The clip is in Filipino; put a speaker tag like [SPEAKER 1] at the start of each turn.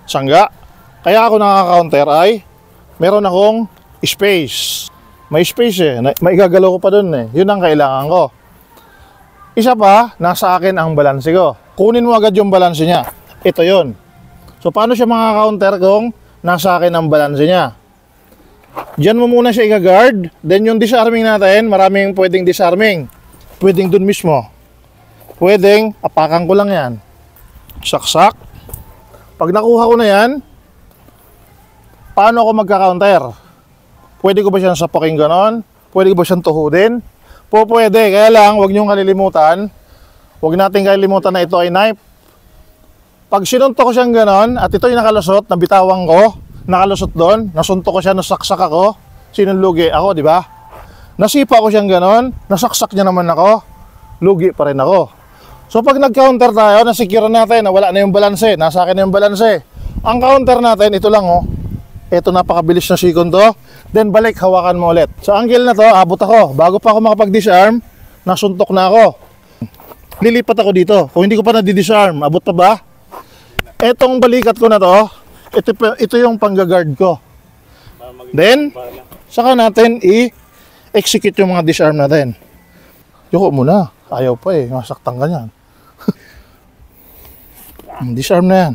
[SPEAKER 1] sangga. Kaya ako nakaka-counter ay meron akong space. May space eh. May gagalaw ko pa dun eh. Yun ang kailangan ko. Isa pa, nasa akin ang balanse ko. Kunin mo agad yung balanse niya. Ito yun. So, paano siya makaka-counter kung nasa akin ang balanse niya? Diyan mo muna siya i-guard. Then yung disarming natin, maraming pwedeng disarming. Pwedeng dun mismo. Pwedeng, apakan ko lang yan. Saksak. Pag nakuha ko na yan, paano ako magka-counter? Pwede ko ba siyang sapaking ganon? Pwede ko ba siyang tuhudin? Pwede. Kaya lang, huwag niyong kalilimutan. Huwag natin kalilimutan na ito ay knife. Pag sinunto ko siyang ganon, at ito yung nakalusot, nabitawan ko, nakalusot doon, nasunto ko siya, nasaksak ako, sinong lugi? Ako, di ba? Nasipa ko siyang ganon, nasaksak niya naman ako, lugi pa rin ako. So pag nag-counter tayo, nasecure natin, wala na yung balanse, nasa akin na yung balanse. Ang counter natin, ito lang oh. Ito napakabilis na second to. Then balik, hawakan mo ulit. Sa angle na to, abot ako. Bago pa ako makapag-disarm, nasuntok na ako. Lilipat ako dito. Kung hindi ko pa na-disarm, abot pa ba? Etong balikat ko na to, ito yung pang-guard ko. Then, saka natin i-execute yung mga disarm natin. Yuko muna. Ayaw pa eh. Masaktan ka niyan. Disarm na yan.